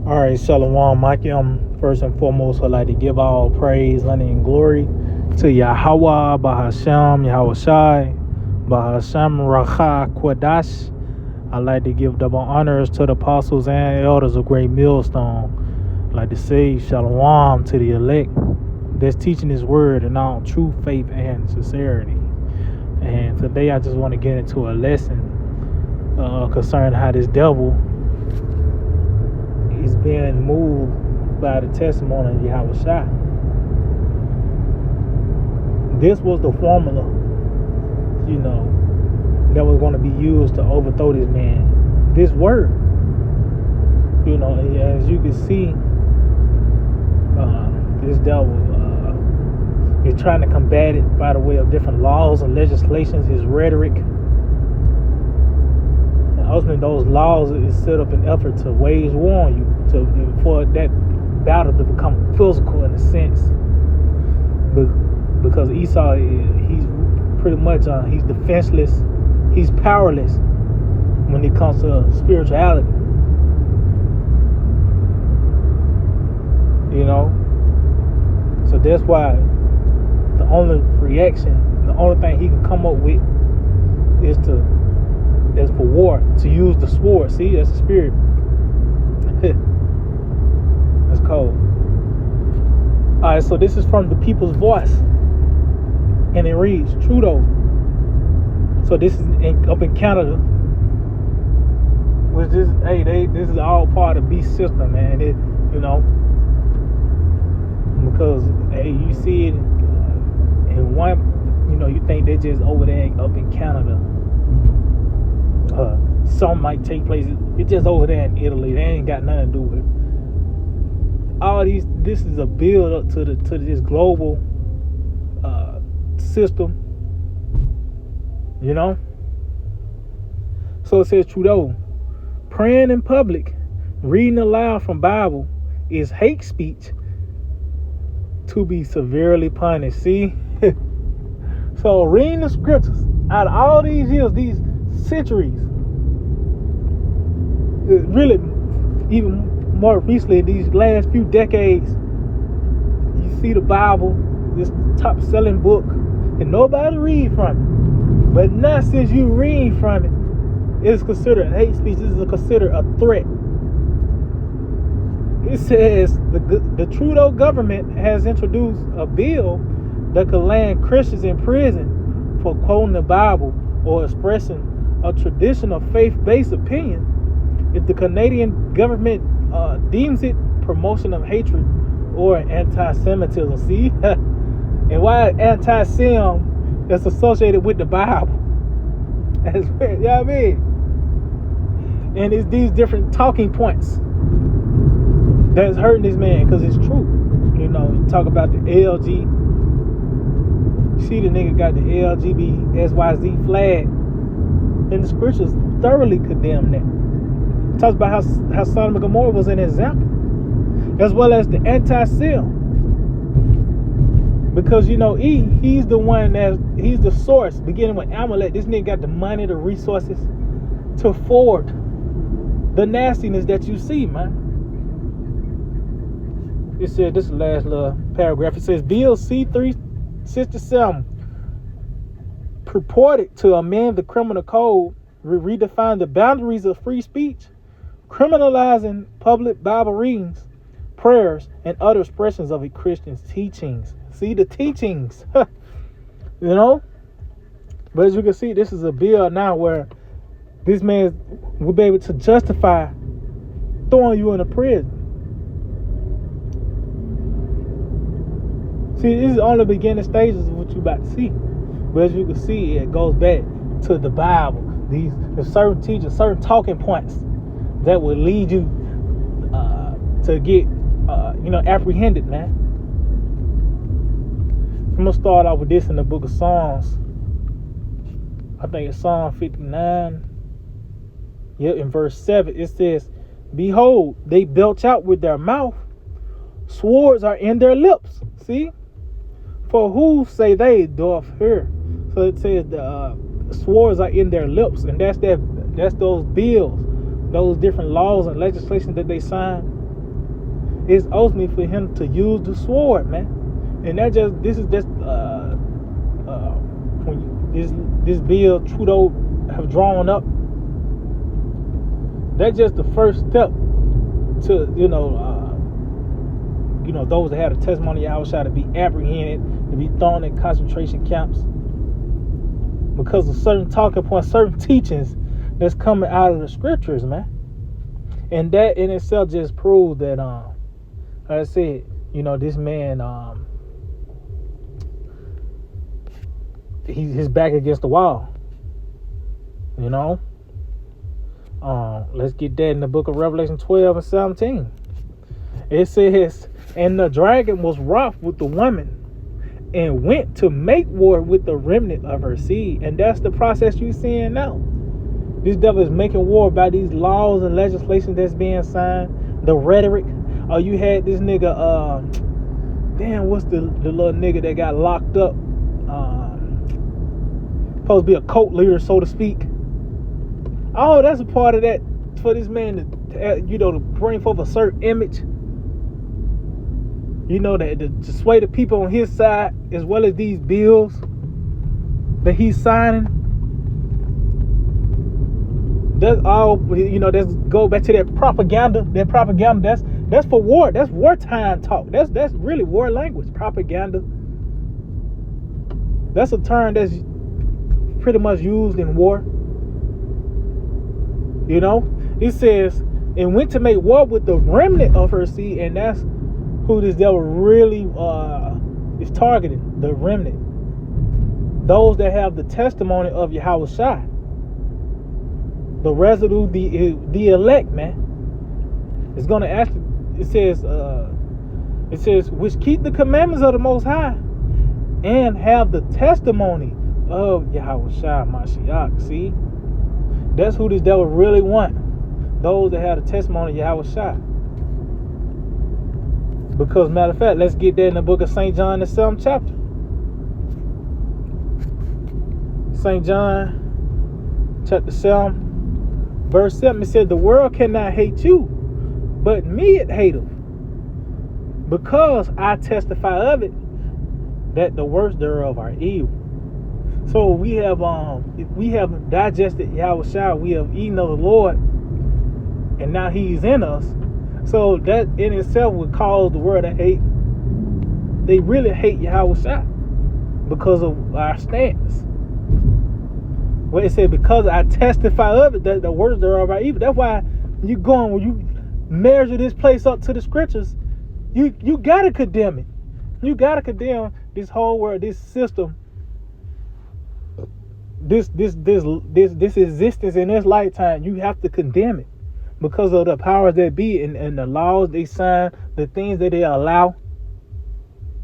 All right, Shalom, Mikey. First and foremost, I'd like to give all praise, honor, and glory to Yahweh, Bahasham, Yahweh Shai, Bahasham, Racha, Kwadash. I'd like to give double honors to the apostles and elders of Great Millstone. I'd like to say Shalom to the elect that's teaching His word in all true faith and sincerity. And today I just want to get into a lesson concerning how this devil is being moved by the testimony of Yahweh Shai. This was the formula, that was going to be used to overthrow this man. This word, as you can see, this devil is trying to combat it by the way of different laws and legislations, his rhetoric. Ultimately, those laws is set up in effort to wage war on you, for that battle to become physical in a sense. Because Esau, he's pretty much he's defenseless, he's powerless when it comes to spirituality. So that's why the only reaction, the only thing he can come up with is for war, to use the sword. See, that's the spirit. That's cold. Alright, so this is from the People's Voice, and it reads Trudeau. So this is up in Canada. Which this is all part of beast system, man. Because you see it in one, you think they're just over there up in Canada. Some might take place. It's just over there in Italy. They ain't got nothing to do with it. All these. This is a build up to this global system. So it says Trudeau, praying in public, reading aloud from Bible is hate speech to be severely punished. See, so reading the scriptures out of all these years, these centuries, really even more recently, these last few decades, you see the Bible, this top selling book, and nobody read from it. But now since you read from it, it's considered hate speech. This is considered a threat. It says the Trudeau government has introduced a bill that could land Christians in prison for quoting the Bible or expressing a traditional faith-based opinion if the Canadian government deems it promotion of hatred or anti-Semitism. See? And why anti-Sem is associated with the Bible? That's weird, you know what I mean? And it's these different talking points that's hurting this man, because it's true. You talk about the LG. See, the nigga got the LGBTQIZ flag, and the scriptures thoroughly condemn that. It talks about how Sodom and Gomorrah was an example, as well as the anti-Sem. Because he's the one he's the source. Beginning with Amalek, this nigga got the money, the resources to forward the nastiness that you see, man. It said, this is the last little paragraph. It says, Bill C-367 purported to amend the criminal code, redefine the boundaries of free speech, criminalizing public Bible readings, prayers, and other expressions of a Christian's teachings. See, the teachings, But as you can see, this is a bill now where this man will be able to justify throwing you in a prison. See, this is only the beginning stages of what you're about to see. But as you can see, it goes back to the Bible. There's certain teachings, certain talking points that will lead you to get, apprehended, man. I'm going to start off with this in the book of Psalms. I think it's Psalm 59. Yep, in verse 7, it says, Behold, they belch out with their mouth. Swords are in their lips. See? For who say they doth hear? So it says the swords are in their lips, and that's those bills, those different laws and legislation that they sign. it's ultimately for him to use the sword, man. And this is just when this bill Trudeau have drawn up. That's just the first step to those that had a testimony of Yahushua to be apprehended, to be thrown in concentration camps because of certain talking points, certain teachings that's coming out of the scriptures, man. And that in itself just proves that, like I said, this man, his back against the wall. Let's get that in the book of Revelation 12 and 17. It says, and the dragon was wroth with the woman and went to make war with the remnant of her seed. And that's the process you're seeing now. This devil is making war by these laws and legislation that's being signed, the rhetoric. You had this nigga, what's the little nigga that got locked up? Supposed to be a cult leader, so to speak. Oh, that's a part of that for this man to bring forth a certain image. That to sway the people on his side, as well as these bills that he's signing. That's all. That's go back to that propaganda. That propaganda. That's for war. That's wartime talk. That's really war language. Propaganda. That's a term that's pretty much used in war. It says, and went to make war with the remnant of her seed, and that's who this devil really is targeting, the remnant. Those that have the testimony of Yahushua. The residue, the elect, man. It's going to actually, it says, which keep the commandments of the Most High and have the testimony of Yahushua Mashiach. See? That's who this devil really want. Those that have the testimony of Yahushua. Because, matter of fact, let's get that in the book of St. John, the 7th chapter. St. John, chapter 7, verse 7, it said, the world cannot hate you, but me it hateth, because I testify of it, that the works thereof are evil. So we have digested Yahushua, we have eaten of the Lord, and now he's in us. So that in itself would cause the world to hate. They really hate Yahushua because of our stance. Well, it said, because I testify of it, that the words thereof are evil. That's why when you measure this place up to the scriptures, you gotta condemn it. You gotta condemn this whole world, this system, this existence in this lifetime. You have to condemn it because of the powers that be and the laws they sign, the things that they allow,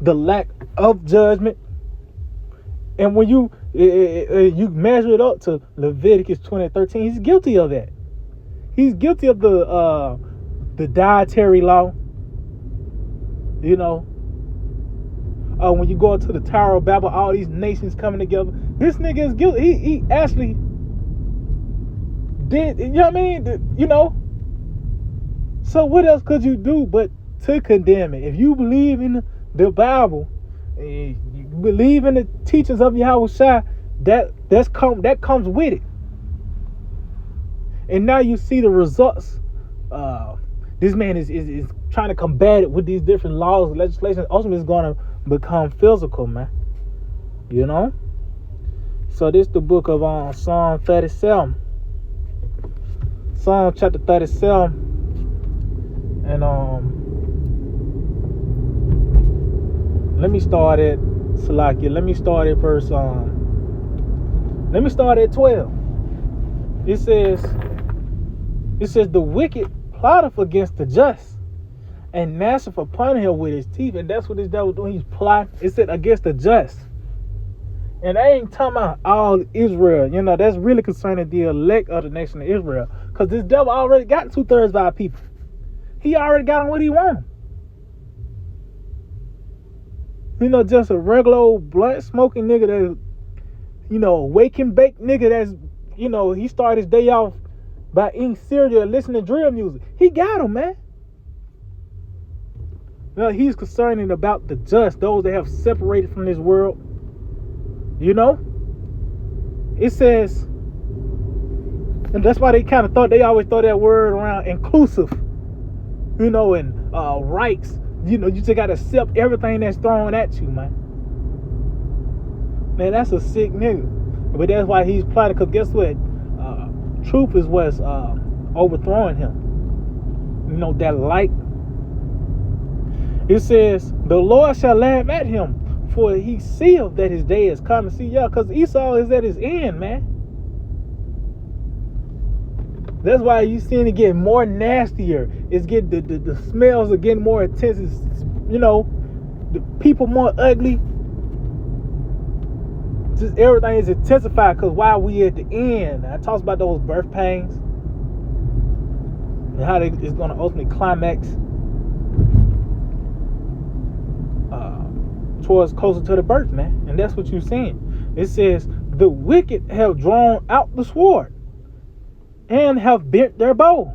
the lack of judgment. And when you measure it up to Leviticus 20:13, he's guilty of that. He's guilty of the dietary law. When you go into the Tower of Babel, all these nations coming together. This nigga is guilty. He actually did. You know what I mean? So what else could you do but to condemn it? If you believe in the Bible, you believe in the teachings of Yahushua, that comes with it. And now you see the results. This man is trying to combat it with these different laws and legislation. Ultimately, it's going to become physical, man. So this is the book of Psalm 37. Psalm chapter 37. And let me start at Salakia. Let me start at verse 12. It says the wicked plotteth against the just and gnasheth upon him with his teeth. And that's what this devil doing. He's plotting. It said against the just. And I ain't talking about all Israel. That's really concerning the elect of the nation of Israel. Because this devil already got 2/3 of our people. He already got him what he wants. Just a regular old blunt smoking nigga that, wake and bake nigga that's, he started his day off by eating cereal and listening to drill music. He got him, man. No, he's concerning about the just, those that have separated from this world. You know? It says, and that's why they always throw that word around, inclusive. You know, and rights. You know, you just gotta accept everything that's thrown at you, man. Man, that's a sick nigga. But that's why he's plotting, because guess what? Truth is what's overthrowing him. You know, that light. It says, the Lord shall laugh at him, for he seeth that his day is coming. See, yeah, because Esau is at his end, man. That's why you seeing it getting more nastier. It's getting the smells are getting more intense. It's, you know, the people more ugly. Just everything is intensified because while we at the end, I talked about those birth pains and how it's going to ultimately climax towards closer to the birth, man. And that's what you're seeing. It says, the wicked have drawn out the sword and have bent their bow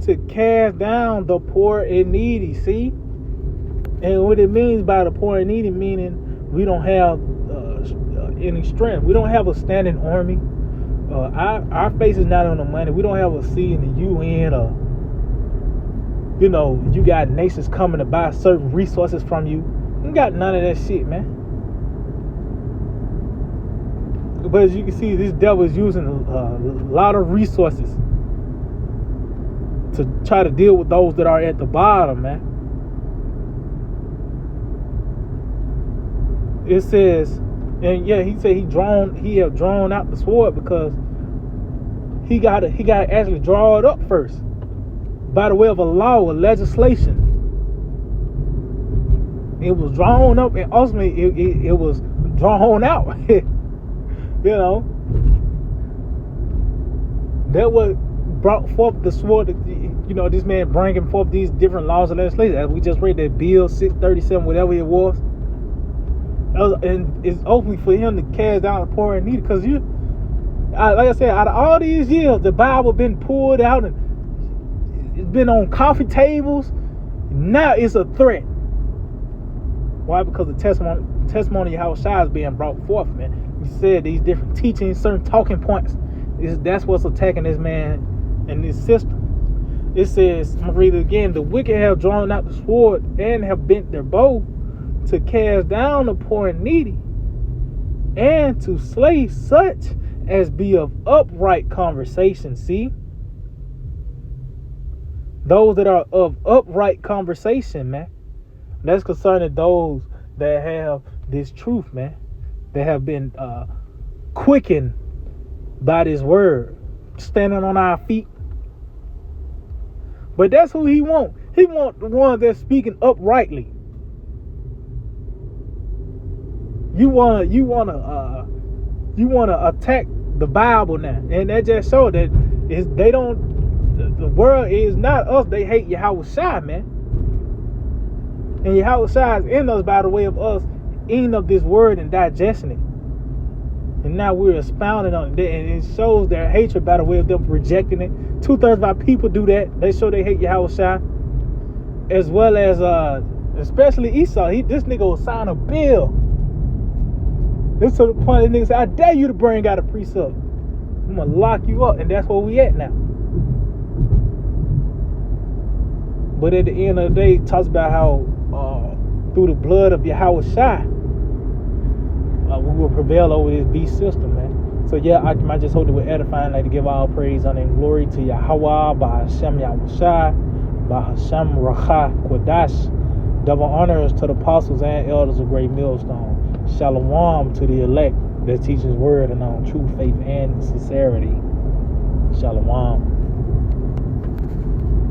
to cast down the poor and needy. See? And what it means by the poor and needy, meaning we don't have any strength. We don't have a standing army. Our face is not on the money. We don't have a seat in the UN, or you know, you got nations coming to buy certain resources from you. You got none of that shit, man. But as you can see, this devil is using a lot of resources to try to deal with those that are at the bottom, man. It says, and yeah, he said he have drawn out the sword because he got to actually draw it up first by the way of a law, a legislation. It was drawn up, and ultimately it was drawn out. You know, that what brought forth the sword. You know, this man bringing forth these different laws and legislation. As we just read that Bill 637, whatever it was. And it's ultimately for him to cast down the poor and needy. Because like I said, out of all these years, the Bible been pulled out and it's been on coffee tables. Now it's a threat. Why? Because the testimony of Yahushua is being brought forth, man. You said these different teachings, certain talking points. That's what's attacking this man and this system. It says, I'm going to read it again. The wicked have drawn out the sword and have bent their bow to cast down the poor and needy, and to slay such as be of upright conversation. See? Those that are of upright conversation, man. That's concerning those that have this truth, man. That have been quickened by this word, standing on our feet. But that's who he want. He want the ones that's speaking uprightly. You wanna attack the Bible now, and that just showed that they don't. The world is not us. They hate Yahushua, man. And Yahushua is in us by the way of us eating up this word and digesting it. And now we're expounding on it, and it shows their hatred by the way of them rejecting it. 2/3 of our people do that. They show they hate Yahushua, as well as especially Esau. This nigga will sign a bill. This to the point that nigga said, I dare you to bring out a precept. I'm gonna lock you up, and that's where we at now. But at the end of the day, it talks about how through the blood of Yahushua, we will prevail over this beast system, man. So yeah, I just hope that we're edifying, like to give all praise, honor, and glory to Yahweh, by Hashem Yahushua, by Hashem Racha Kodash. Double honors to the apostles and elders of Great Millstone. Shalom to the elect that teach his word and on true faith and sincerity. Shalom.